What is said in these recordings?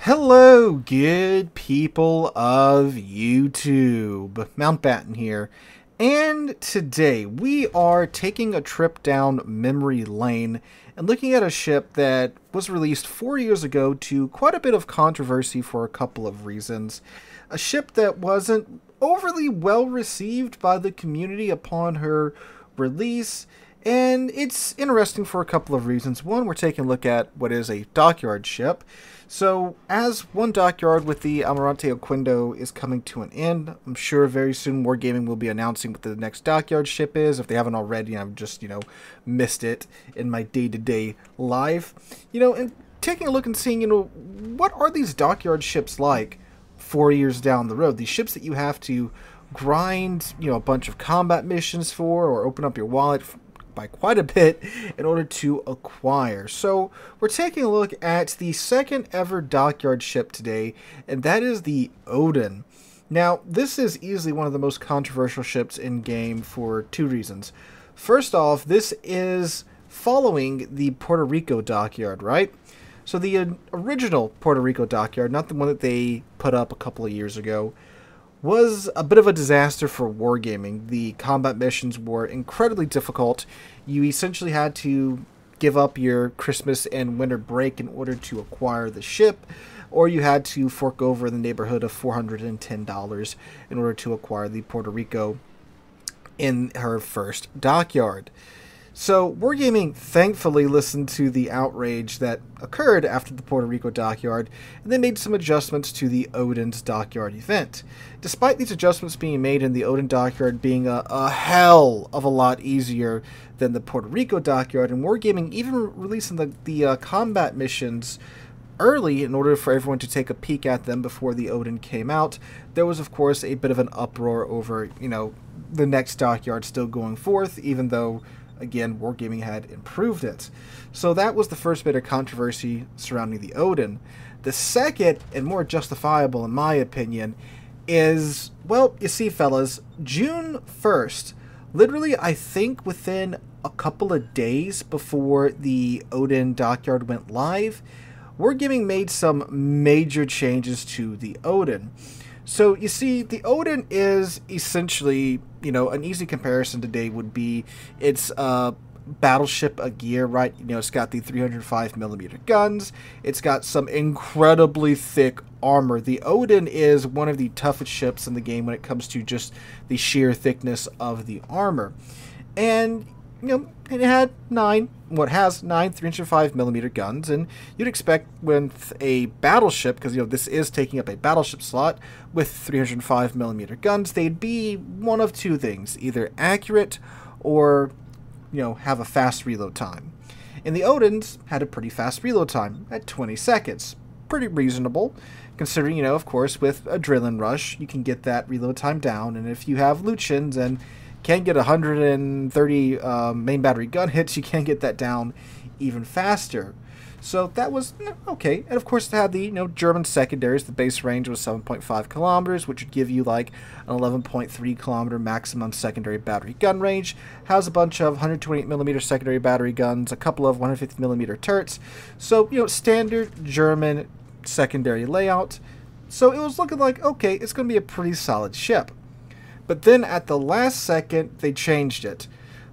Hello, good people of YouTube. Mountbatten here, and today we are taking a trip down memory lane and looking at a ship that was released 4 years ago to quite a bit of controversy for a couple of reasons. A ship that wasn't overly well received by the community upon her release. And it's interesting for a couple of reasons. One, we're taking a look at what is a dockyard ship. So, as one dockyard with the Almirante Oquendo is coming to an end, I'm sure very soon Wargaming will be announcing what the next dockyard ship is. If they haven't already, I've just, missed it in my day-to-day life. And taking a look and seeing, what are these dockyard ships like 4 years down the road? These ships that you have to grind, a bunch of combat missions for, or open up your wallet by quite a bit in order to acquire. So we're taking a look at the second ever dockyard ship today, and that is the Odin. Now, this is easily one of the most controversial ships in game for two reasons. First off, this is following the Puerto Rico dockyard, right? So the original Puerto Rico dockyard, not the one that they put up a couple of years ago, was a bit of a disaster for wargaming. The combat missions were incredibly difficult. You essentially had to give up your Christmas and winter break in order to acquire the ship, or you had to fork over in the neighborhood of $410 in order to acquire the Puerto Rico in her first dockyard. So, Wargaming thankfully listened to the outrage that occurred after the Puerto Rico dockyard, and they made some adjustments to the Odin's dockyard event. Despite these adjustments being made and the Odin dockyard being a hell of a lot easier than the Puerto Rico dockyard, and Wargaming even releasing the combat missions early in order for everyone to take a peek at them before the Odin came out, there was of course a bit of an uproar over, the next dockyard still going forth, even though again, Wargaming had improved it. So that was the first bit of controversy surrounding the Odin. The second, and more justifiable in my opinion, is, well, you see fellas, June 1st, literally I think within a couple of days before the Odin dockyard went live, Wargaming made some major changes to the Odin. So, you see, the Odin is essentially, an easy comparison today would be its battleship a gear, right? It's got the 305mm guns. It's got some incredibly thick armor. The Odin is one of the toughest ships in the game when it comes to just the sheer thickness of the armor. And, it had nine 305mm guns, and you'd expect with a battleship, because this is taking up a battleship slot with 305mm guns, they'd be one of two things: either accurate or have a fast reload time. And the Odins had a pretty fast reload time at 20 seconds. Pretty reasonable, considering, of course, with Adrenaline Rush, you can get that reload time down, and if you have Lucians and can get 130 main battery gun hits, you can get that down even faster. So that was okay. And of course it had the German secondaries. The base range was 7.5 kilometers, which would give you like an 11.3 kilometer maximum secondary battery gun range. Has a bunch of 128mm secondary battery guns, a couple of 150mm turrets. So standard German secondary layout. So it was looking like, okay, it's going to be a pretty solid ship. But then at the last second, they changed it.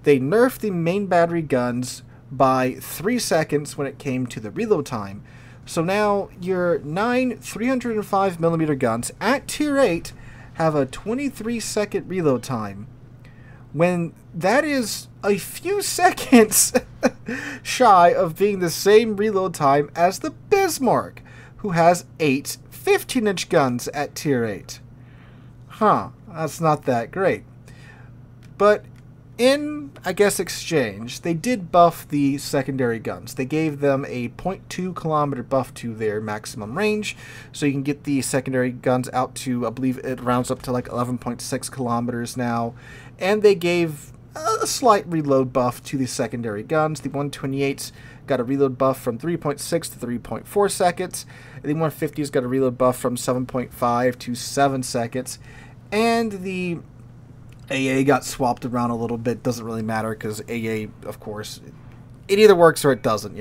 They nerfed the main battery guns by 3 seconds when it came to the reload time. So now your 9 305mm guns at Tier 8 have a 23-second reload time, when that is a few seconds shy of being the same reload time as the Bismarck, who has 8 15-inch guns at Tier 8. Huh. That's not that great. But in, I guess, exchange, they did buff the secondary guns. They gave them a 0.2 kilometer buff to their maximum range, so you can get the secondary guns out to, I believe it rounds up to like 11.6 kilometers now. And they gave a slight reload buff to the secondary guns. The 128s got a reload buff from 3.6 to 3.4 seconds. And the 150s got a reload buff from 7.5 to 7 seconds. And the AA got swapped around a little bit. Doesn't really matter because AA, of course, it either works or it doesn't,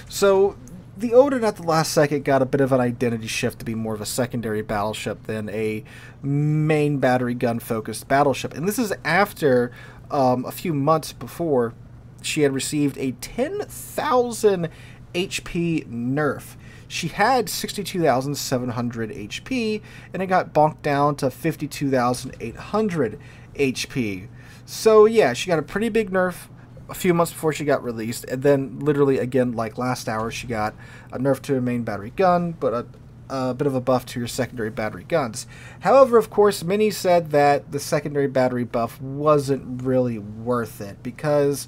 So the Odin at the last second got a bit of an identity shift to be more of a secondary battleship than a main battery gun focused battleship. And this is after a few months before she had received a 10,000 HP nerf. She had 62,700 HP, and it got bonked down to 52,800 HP. So yeah, she got a pretty big nerf a few months before she got released, and then literally again, like last hour, she got a nerf to her main battery gun, but a bit of a buff to your secondary battery guns. However, of course, many said that the secondary battery buff wasn't really worth it because,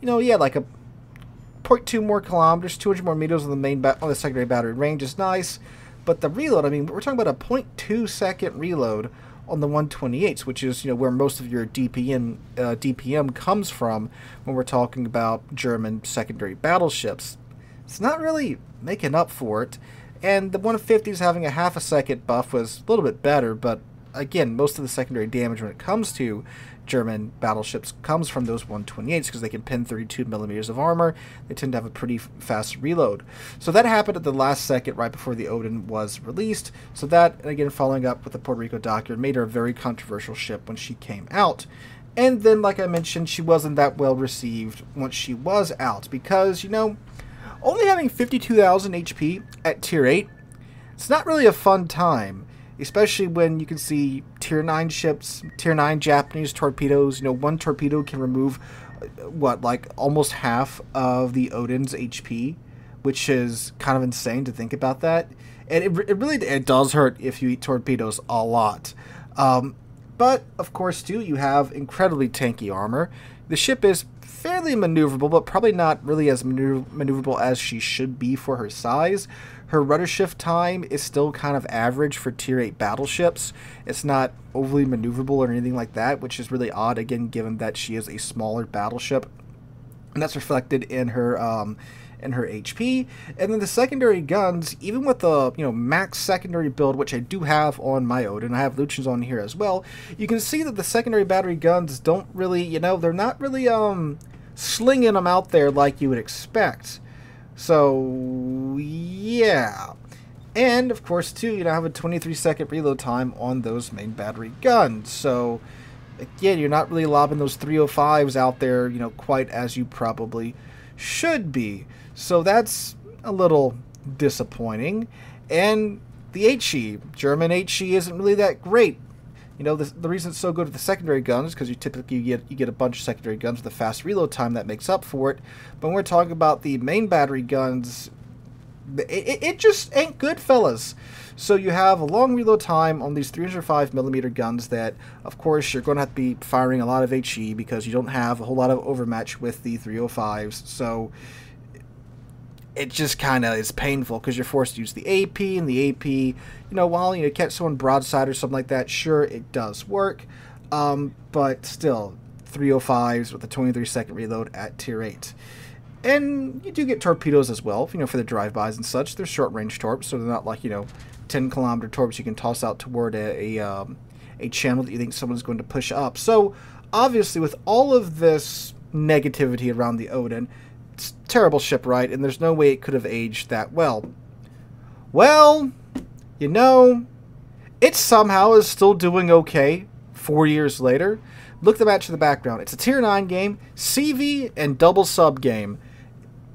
you know, yeah, like a 0.2 more kilometers, 200 more meters on the secondary battery range is nice, but the reload, I mean, we're talking about a 0.2 second reload on the 128s, which is, you know, where most of your DPM comes from when we're talking about German secondary battleships. It's not really making up for it, and the 150s having a half a second buff was a little bit better, but again, most of the secondary damage when it comes to German battleships comes from those 128s because they can pin 32 millimeters of armor. They tend to have a pretty fast reload. So that happened at the last second right before the Odin was released. So that, again, following up with the Puerto Rico Dockyard, made her a very controversial ship when she came out. And then, like I mentioned, she wasn't that well received once she was out because, you know, only having 52,000 HP at Tier 8, it's not really a fun time. Especially when you can see Tier 9 ships, Tier 9 Japanese torpedoes. You know, one torpedo can remove, like almost half of the Odin's HP, which is kind of insane to think about that. And it does hurt if you eat torpedoes a lot. But, of course, too, you have incredibly tanky armor. The ship is fairly maneuverable, but probably not really as maneuverable as she should be for her size. Her rudder shift time is still kind of average for Tier 8 battleships. It's not overly maneuverable or anything like that, which is really odd, again, given that she is a smaller battleship. And that's reflected in her HP. And then the secondary guns, even with the, you know, max secondary build, which I do have on my Odin, I have Lucians on here as well, you can see that the secondary battery guns don't really, you know, they're not really slinging them out there like you would expect. So, yeah. And, of course, too, you know, have a 23-second reload time on those main battery guns. So, again, you're not really lobbing those 305s out there, you know, quite as you probably should be. So that's a little disappointing. And the HE, German HE, isn't really that great. You know, the reason it's so good with the secondary guns is because you typically get a bunch of secondary guns with a fast reload time that makes up for it. But when we're talking about the main battery guns, it just ain't good, fellas. So you have a long reload time on these 305mm guns that, of course, you're going to have to be firing a lot of HE because you don't have a whole lot of overmatch with the 305s. So it just kind of is painful because you're forced to use the AP, and the AP, you know, while you catch someone broadside or something like that, sure, it does work, but still, 305s with a 23-second reload at Tier 8. And you do get torpedoes as well, you know, for the drive-bys and such. They're short-range torps, so they're not like, you know, 10-kilometer torps you can toss out toward a channel that you think someone's going to push up. So, obviously, with all of this negativity around the Odin, it's a terrible ship, right? And there's no way it could have aged that well. Well, you know, it somehow is still doing okay 4 years later. Look at the match in the background. It's a Tier 9 game, CV and double sub game.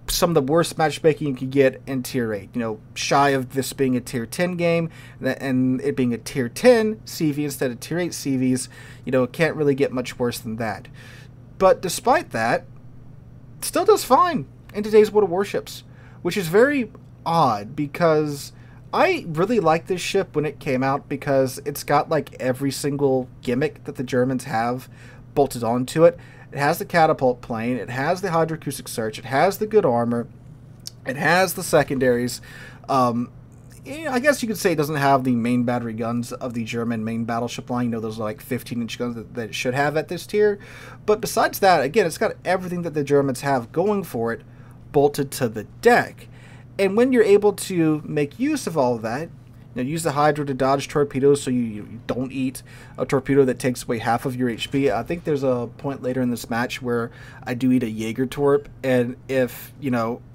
Some of the worst matchmaking you could get in Tier 8. You know, shy of this being a Tier 10 game and it being a Tier 10 CV instead of Tier 8 CVs. You know, it can't really get much worse than that. But despite that, it still does fine in today's World of Warships, which is very odd because I really liked this ship when it came out because it's got like every single gimmick that the Germans have bolted onto it. It has the catapult plane, it has the hydroacoustic search, it has the good armor, it has the secondaries. You know, I guess you could say it doesn't have the main battery guns of the German main battleship line. You know, those are like 15-inch guns that it should have at this tier. But besides that, again, it's got everything that the Germans have going for it bolted to the deck. And when you're able to make use of all of that, you use the Hydra to dodge torpedoes so you don't eat a torpedo that takes away half of your HP. I think there's a point later in this match where I do eat a Jaeger torp, and if,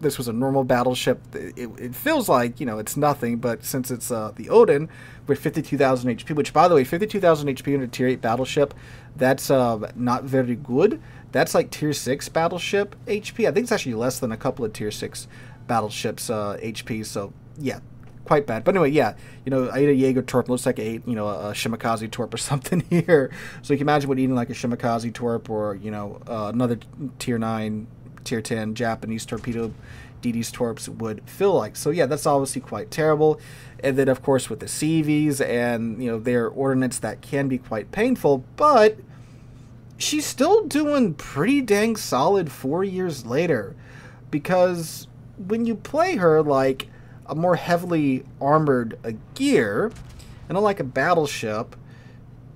this was a normal battleship, it feels like, it's nothing, but since it's the Odin with 52,000 HP, which, by the way, 52,000 HP in a Tier 8 battleship, that's not very good. That's like Tier 6 battleship HP. I think it's actually less than a couple of Tier 6 battleships HP, so yeah, quite bad. But anyway, yeah, I ate a Jaeger torp. Looks like I ate, a Shimakaze torp or something here. So you can imagine what eating like a Shimakaze torp or, another Tier 9, Tier 10 Japanese torpedo DD's torps would feel like. So yeah, that's obviously quite terrible. And then, of course, with the CVs and, their ordnance, that can be quite painful. But she's still doing pretty dang solid 4 years later. Because when you play her like a more heavily armored gear, and unlike a battleship,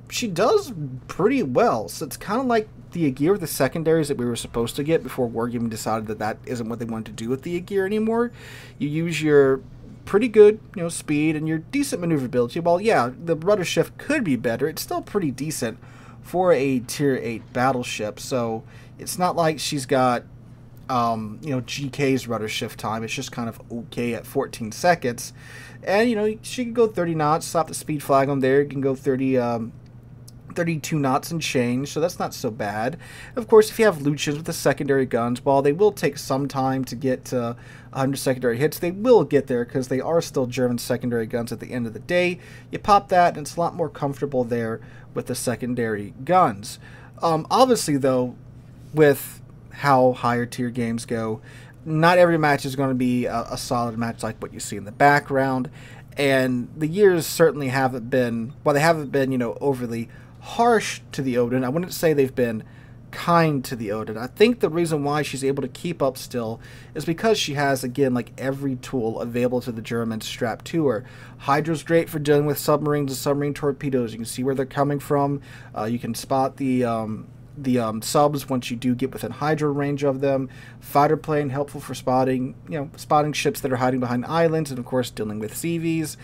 she does pretty well. So it's kind of like the gear with the secondaries that we were supposed to get before Wargaming decided that that isn't what they wanted to do with the gear anymore. You use your pretty good, speed and your decent maneuverability. While, yeah, the rudder shift could be better, it's still pretty decent for a Tier 8 battleship. So it's not like she's got GK's rudder shift time. It's just kind of okay at 14 seconds. And, she can go 30 knots, slap the speed flag on there. You can go 32 knots and change, so that's not so bad. Of course, if you have Lucians with the secondary guns, while they will take some time to get to 100 secondary hits, they will get there because they are still German secondary guns at the end of the day. You pop that, and it's a lot more comfortable there with the secondary guns. Obviously, though, with how higher tier games go, not every match is going to be a solid match like what you see in the background, and the years certainly haven't been, well, they haven't been, overly harsh to the Odin. I wouldn't say they've been kind to the Odin. I think the reason why she's able to keep up still is because she has, again, like every tool available to the Germans strapped to her. Hydra's great for dealing with submarines and submarine torpedoes. You can see where they're coming from. You can spot the subs once you do get within Hydra range of them. Fighter plane, helpful for spotting, spotting ships that are hiding behind islands, and of course dealing with CVs.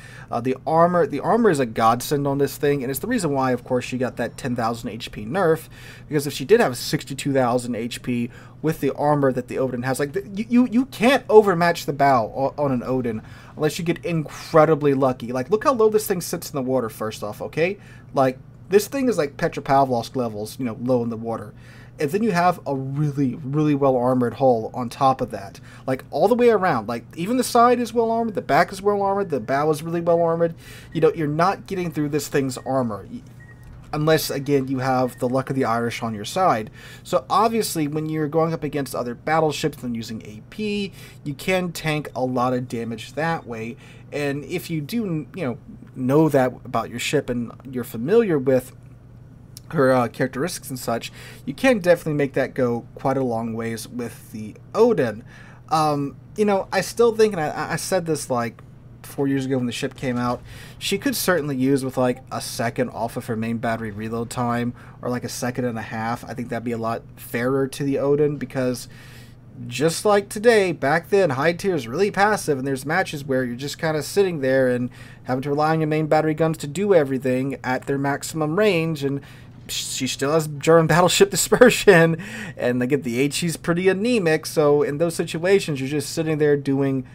The armor is a godsend on this thing, and it's the reason why, of course, she got that 10,000 HP nerf, because if she did have 62,000 HP with the armor that the Odin has, like, you can't overmatch the bow on an Odin unless you get incredibly lucky. Like, look how low this thing sits in the water, first off, okay? Like, this thing is like Petropavlovsk levels, low in the water. And then you have a really, really well-armored hull on top of that. Like, all the way around. Like, even the side is well-armored, the back is well-armored, the bow is really well-armored. You're not getting through this thing's armor. Unless, again, you have the luck of the Irish on your side. So, obviously, when you're going up against other battleships and using AP, you can tank a lot of damage that way. And if you do, know that about your ship and you're familiar with her characteristics and such, you can definitely make that go quite a long ways with the Odin. I still think, and I said this like 4 years ago when the ship came out, she could certainly use with like a second off of her main battery reload time, or like a second and a half. I think that'd be a lot fairer to the Odin, because just like today, back then, high tier is really passive, and there's matches where you're just kind of sitting there and having to rely on your main battery guns to do everything at their maximum range, and she still has German battleship dispersion, and again, the HE's pretty anemic, so in those situations, you're just sitting there doing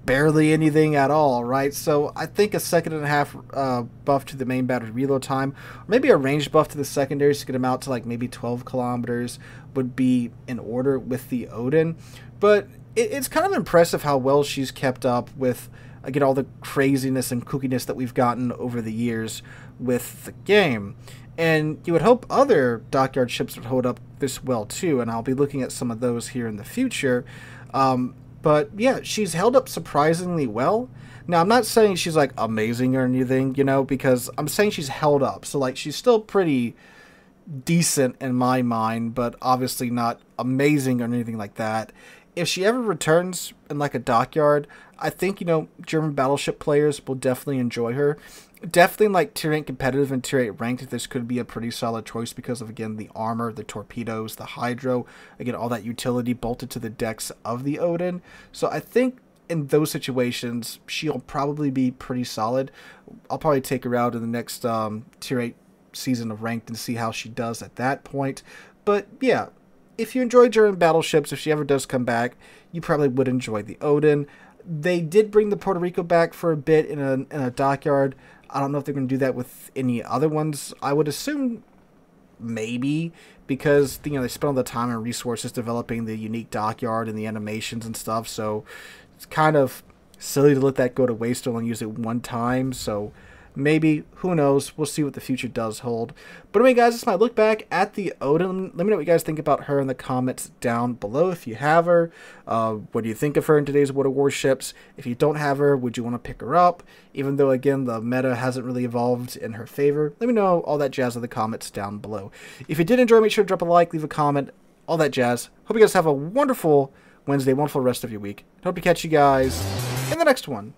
barely anything at all, right? So I think a second and a half buff to the main battery reload time, or maybe a range buff to the secondaries to get them out to like maybe 12 kilometers would be in order with the Odin. But it's kind of impressive how well she's kept up with, again, all the craziness and kookiness that we've gotten over the years with the game. And you would hope other dockyard ships would hold up this well too, and I'll be looking at some of those here in the future. But yeah, she's held up surprisingly well. Now, I'm not saying she's like amazing or anything, because I'm saying she's held up. So like, she's still pretty decent in my mind, but obviously not amazing or anything like that. If she ever returns in like a dockyard, I think, German battleship players will definitely enjoy her. Definitely like Tier 8 competitive and Tier 8 ranked, this could be a pretty solid choice because of, again, the armor, the torpedoes, the hydro, again, all that utility bolted to the decks of the Odin. So I think in those situations, she'll probably be pretty solid. I'll probably take her out in the next Tier 8 season of Ranked and see how she does at that point. But yeah, if you enjoy German battleships, if she ever does come back, you probably would enjoy the Odin. They did bring the Puerto Rico back for a bit in a dockyard. I don't know if they're going to do that with any other ones. I would assume maybe, because they spent all the time and resources developing the unique dockyard and the animations and stuff, so it's kind of silly to let that go to waste or only use it one time. So maybe, who knows, we'll see what the future does hold. But anyway, guys, this is my look back at the Odin. Let me know what you guys think about her in the comments down below if you have her. What do you think of her in today's World of Warships? If you don't have her, would you want to pick her up? Even though, again, the meta hasn't really evolved in her favor. Let me know all that jazz in the comments down below. If you did enjoy, make sure to drop a like, leave a comment, all that jazz. Hope you guys have a wonderful Wednesday, wonderful rest of your week. Hope to catch you guys in the next one.